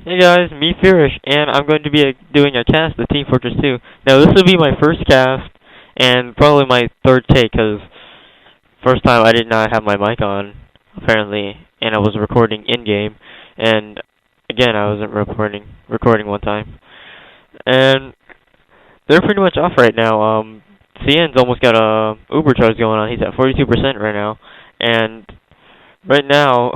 Hey guys, me Furish, and I'm going to be doing a cast of Team Fortress 2. Now this will be my first cast, and probably my third take, because first time I did not have my mic on, apparently, and I was recording in-game, and again I wasn't recording one time. And they're pretty much off right now. CN's almost got a Uber charge going on. He's at 42% right now, and right now,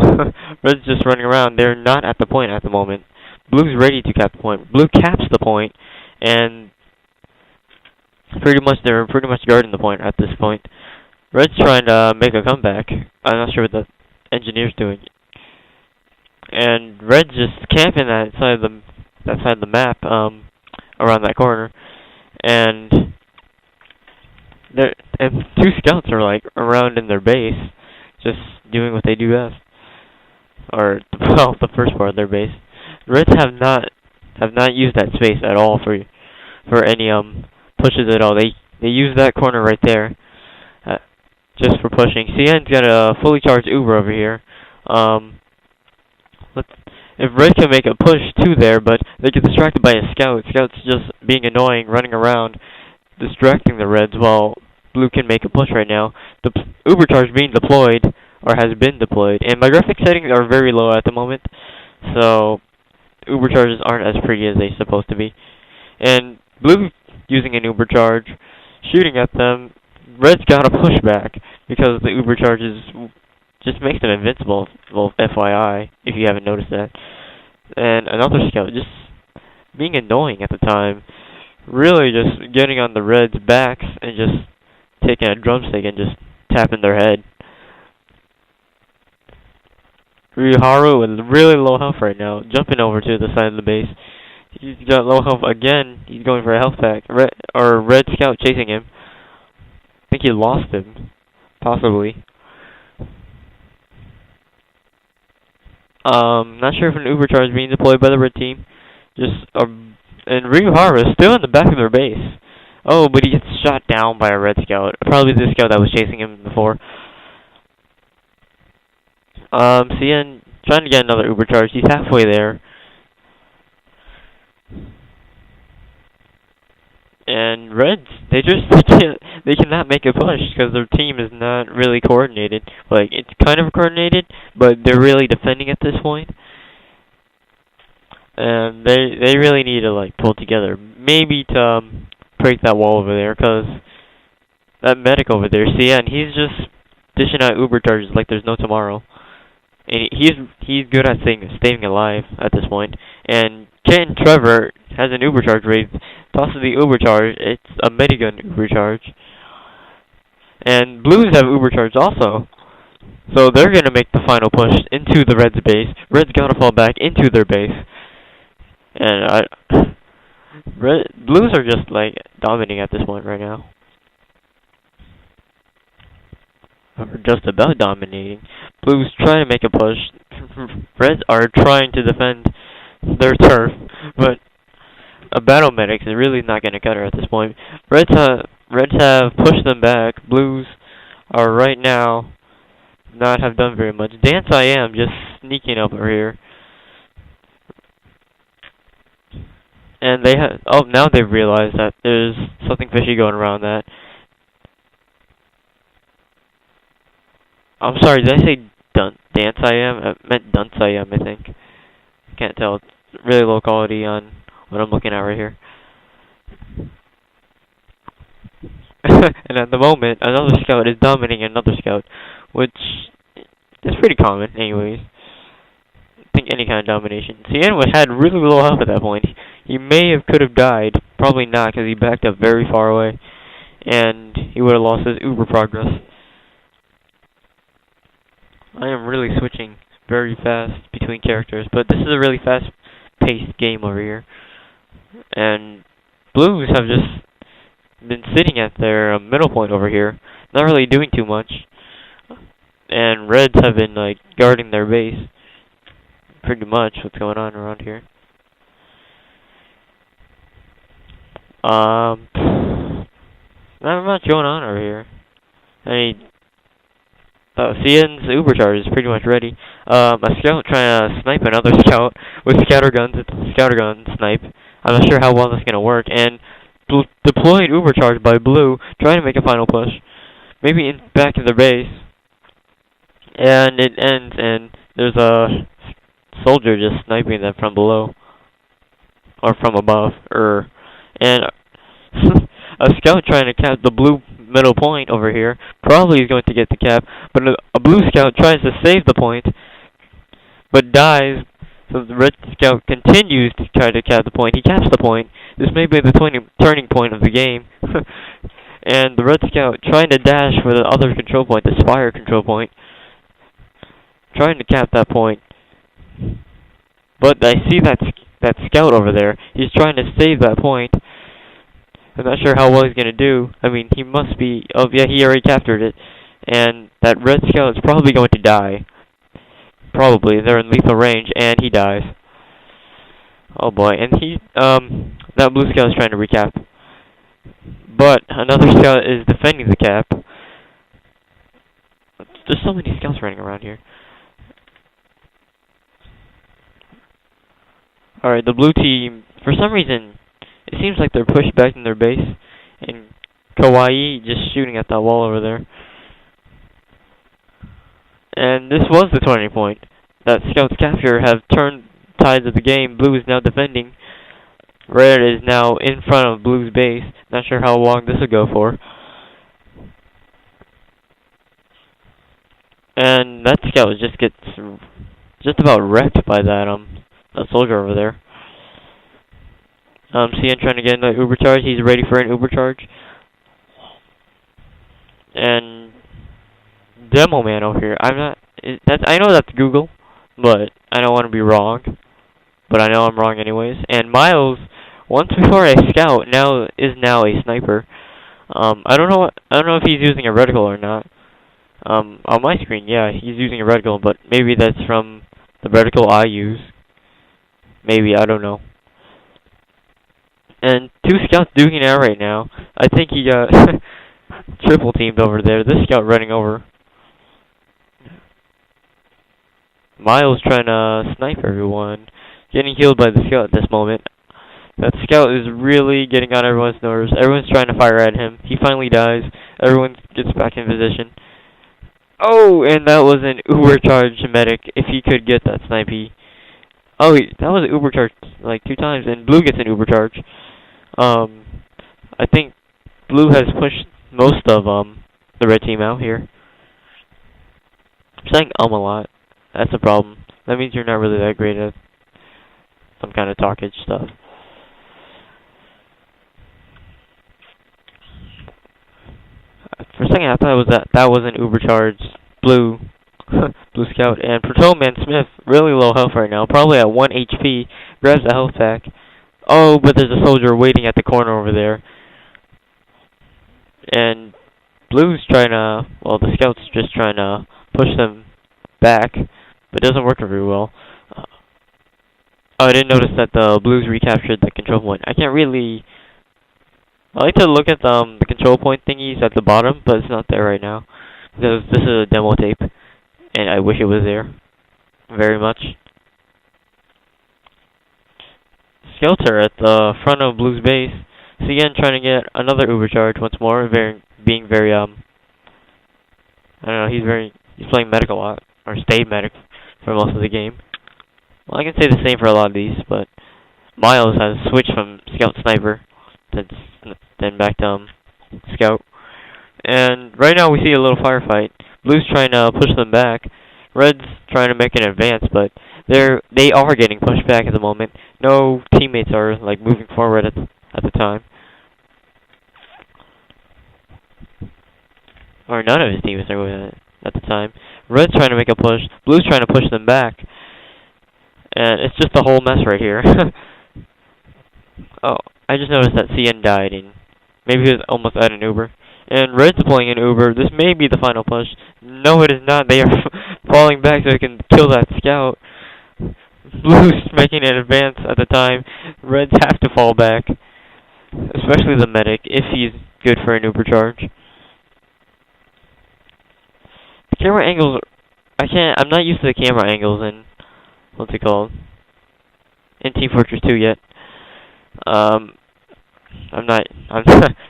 Red's just running around. They're not at the point at the moment. Blue's ready to cap the point. Blue caps the point, and they're pretty much guarding the point at this point. Red's trying to make a comeback. I'm not sure what the engineer's doing. And Red's just camping that side of the map, around that corner. And two scouts are like around in their base, just doing what they do best. Or well, the first part of their base. Reds have not used that space at all for any pushes at all. They use that corner right there, just for pushing. CN's got a fully charged Uber over here. If Red can make a push too there, but they get distracted by a scout. Scout's just being annoying, running around, distracting the Reds while Blue can make a push right now. The Uber charge being deployed, or has been deployed, and my graphics settings are very low at the moment, so Uber charges aren't as pretty as they're supposed to be. And Blue using an Uber charge, shooting at them. Red's got a pushback because the Uber charges just makes them invincible. Well, FYI, if you haven't noticed that. And another scout just being annoying at the time, really just getting on the Reds' backs and just taking a drumstick and just tapping their head. Ryuharu with really low health right now, jumping over to the side of the base. He's got low health again. He's going for a health pack. Red Scout chasing him. I think he lost him, possibly. Not sure if an Uber charge is being deployed by the red team. And Ryuharu is still in the back of their base. Oh, but he gets shot down by a red scout. Probably the scout that was chasing him before. CN trying to get another Uber charge. He's halfway there. And Reds, they cannot make a push because their team is not really coordinated. Like, it's kind of coordinated, but they're really defending at this point. And they really need to like pull together, maybe to break that wall over there, because that medic over there, CN, he's just dishing out Uber charges like there's no tomorrow. And he's good at staying alive at this point. And Ken Trevor has an Uber charge raised, tosses the Uber charge. It's a minigun Uber charge. And Blues have Uber charge also. So they're going to make the final push into the Reds' base. Reds got to fall back into their base. And Blues are just like dominating at this point right now. Or just about dominating. Blues trying to make a push. Reds are trying to defend their turf, but a battle medic is really not going to cut her at this point. Reds have pushed them back. Blues are right now not have done very much. Dance I Am just sneaking up over here. And now they've realized that there's something fishy going around that. I'm sorry, did I say Dance I Am? I meant Dunce I Am, I think. Can't tell. It's really low quality on what I'm looking at right here. And at the moment, another scout is dominating another scout, which is pretty common, anyways. I think any kind of domination. CN had really low health at that point. He could have died. Probably not, because he backed up very far away. And he would have lost his Uber progress. I am really switching very fast between characters, but this is a really fast-paced game over here. And Blues have just been sitting at their middle point over here, not really doing too much. And Reds have been like guarding their base. Pretty much what's going on around here. Not much going on over here. CN's Uber charge is pretty much ready. A scout trying to snipe another scout with scatter guns. It's a scatter gun snipe. I'm not sure how well that's gonna work. And deployed Uber charge by Blue, trying to make a final push. Maybe back in their base. And it ends, and there's a soldier just sniping them from below. Or from above. And a scout trying to cap the blue middle point over here. Probably is going to get the cap, but a blue scout tries to save the point, but dies. So the red scout continues to try to cap the point. He caps the point. This may be the turning point of the game. And the red scout trying to dash for the other control point, the Spire control point. Trying to cap that point. But I see that scout over there. He's trying to save that point. I'm not sure how well he's going to do. I mean, he must be... Oh, yeah, he already captured it. And that red scout is probably going to die. Probably. They're in lethal range, and he dies. Oh, boy. And that blue scout is trying to recap. But another scout is defending the cap. There's so many scouts running around here. Alright, the blue team, for some reason... It seems like they're pushed back in their base, and Kawaii just shooting at that wall over there. And this was the turning point. That Scout's capture have turned tides of the game. Blue is now defending. Red is now in front of Blue's base. Not sure how long this will go for. And that Scout just gets just about wrecked by that soldier over there. CN trying to get another Uber charge. He's ready for an Uber charge. And Demo Man over here. I know that's Google, but I don't want to be wrong. But I know I'm wrong anyways. And Miles, once before a scout, is now a sniper. I don't know if he's using a reticle or not. On my screen, yeah, he's using a reticle, but maybe that's from the reticle I use. Maybe, I don't know. And 2 scouts duking it out right now. I think he got triple teamed over there. This scout running over. Miles trying to snipe everyone. Getting healed by the scout at this moment. That scout is really getting on everyone's nerves. Everyone's trying to fire at him. He finally dies. Everyone gets back in position. Oh, and that was an Uber charge medic. If he could get that snipey. Oh, that was an Uber charge like 2 times. And Blue gets an Uber charge. I think Blue has pushed most of the red team out here. I'm saying a lot. That's a problem. That means you're not really that great at some kind of talkage stuff. For a second, I thought that was an Uber charge Blue Blue Scout. And Patrol Man Smith, really low health right now, probably at 1 HP. Grabs the health pack. Oh, but there's a soldier waiting at the corner over there. And Blue's trying to... Well, the Scout's just trying to push them back. But it doesn't work very well. Oh, I didn't notice that the Blues recaptured the control point. I can't really... I like to look at the control point thingies at the bottom, but it's not there right now. Because this is a demo tape. And I wish it was there. Very much. Scouts are at the front of Blue's base. CN trying to get another Uber charge once more, being very I don't know, he's playing medic a lot, or stayed medic for most of the game. Well, I can say the same for a lot of these, but Miles has switched from Scout Sniper then back to Scout. And right now we see a little firefight. Blue's trying to push them back. Red's trying to make an advance, but they are getting pushed back at the moment. No teammates are like moving forward at the time. Or none of his teammates are moving at the time. Red's trying to make a push. Blue's trying to push them back. And it's just a whole mess right here. Oh, I just noticed that CN died, and maybe he was almost at an Uber. And Red's deploying an Uber. This may be the final push. No, it is not. They are falling back so they can kill that scout. Blue's making an advance at the time. Reds have to fall back. Especially the medic, if he's good for an Uber charge. The Camera angles, I'm not used to the camera angles in, what's it called? In Team Fortress 2 yet. I'm not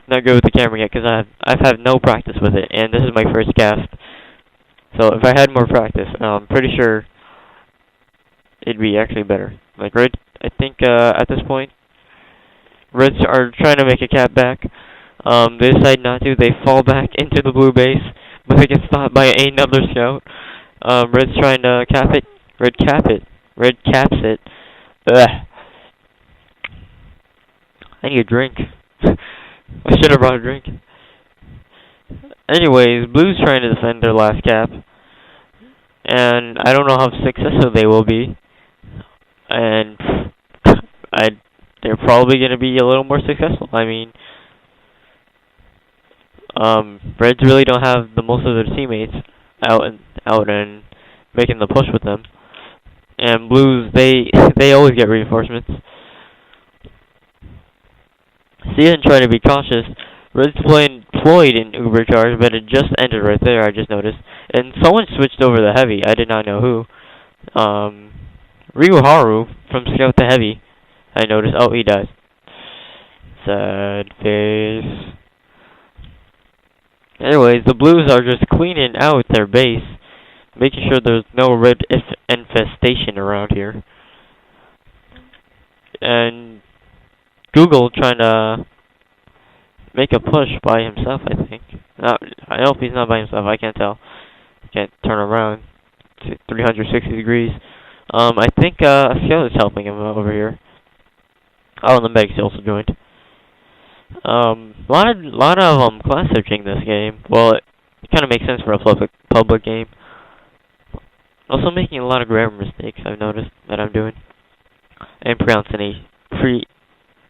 not good with the camera yet because I've had no practice with it, and this is my first cast. So if I had more practice, I'm pretty sure it'd be actually better. Like Red, I think at this point, Reds are trying to make a cap back. They decide not to. They fall back into the blue base, but they get stopped by another scout. Red's trying to cap it. Red cap it. Red caps it. Ugh. I need a drink. I should have brought a drink. Anyways, Blue's trying to defend their last cap. And I don't know how successful they will be. And they're probably going to be a little more successful. I mean, Reds really don't have the most of their teammates out and making the push with them. And Blues, they always get reinforcements. Season trying to be cautious. Red's deployed in Uber Charge, but it just ended right there, I just noticed. And someone switched over the Heavy. I did not know who. Ryuharu from Scout to Heavy. I noticed. Oh, he dies. Sad face. Anyways, the Blues are just cleaning out their base, making sure there's no red infestation around here. And Google trying to make a push by himself, I think. I hope he's not by himself. I can't tell. Can't turn around to 360 degrees. I think a scout is helping him over here. Oh, and the Megs also joined. Lot of class searching this game. Well, it kind of makes sense for a public game. Also making a lot of grammar mistakes, I've noticed that I'm doing. And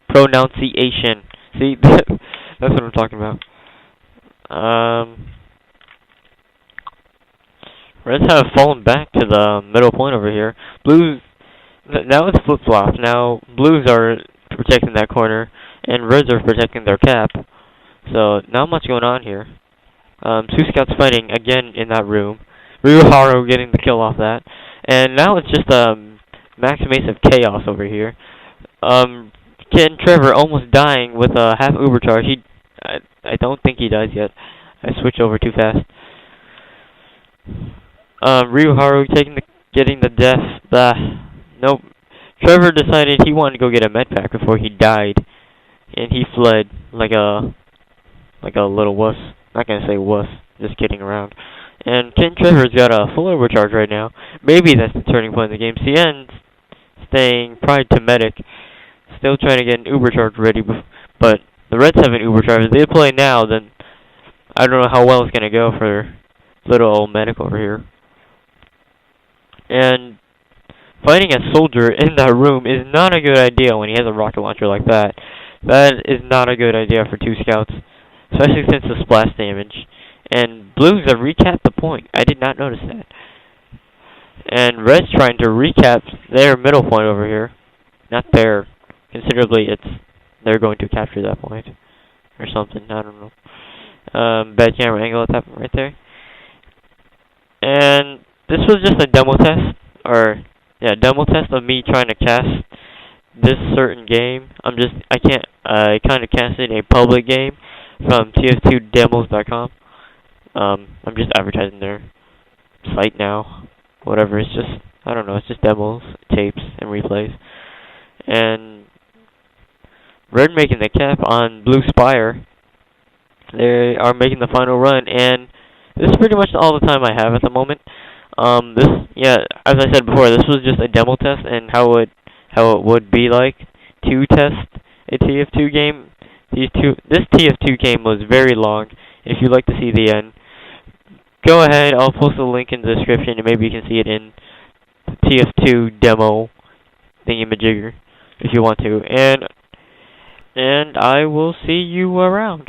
pronunciation. See, that's what I'm talking about. Reds have fallen back to the middle point over here. Blues, now it's flip-flops. Now Blues are protecting that corner, and Reds are protecting their cap. So, not much going on here. Two scouts fighting again in that room. Ryuharu getting the kill off that. And now it's just max mace of chaos over here. Ken Trevor almost dying with a half Uber charge. I don't think he dies yet. I switched over too fast. Ryuharu getting the death. Nope. Trevor decided he wanted to go get a med pack before he died, and he fled like a little wuss. Not gonna say wuss. Just kidding around. And Ken Trevor's got a full overcharge right now. Maybe that's the turning point in the game. CN's staying pride to medic. Still trying to get an Uber charge ready, but the Reds have an Uber charge. If they play now, then I don't know how well it's going to go for little old medic over here. And fighting a soldier in that room is not a good idea when he has a rocket launcher like that. That is not a good idea for two scouts, especially since the splash damage. And Blues have recapped the point. I did not notice that. And Red's trying to recap their middle point over here. Not their. Considerably, they're going to capture that point. Or something, I don't know. Bad camera angle at that point right there. And this was just a demo test. Demo test of me trying to cast this certain game. I kind of casted a public game from TF2demos.com. I'm just advertising their site now. Whatever, it's just, I don't know, it's just demos, tapes, and replays. And Red making the cap on Blue Spire. They are making the final run, and this is pretty much all the time I have at the moment. As I said before, this was just a demo test, and how it would be like to test a TF2 game. This TF2 game was very long. If you'd like to see the end, go ahead. I'll post a link in the description, and maybe you can see it in TF2 demo thingamajigger if you want to. And I will see you around.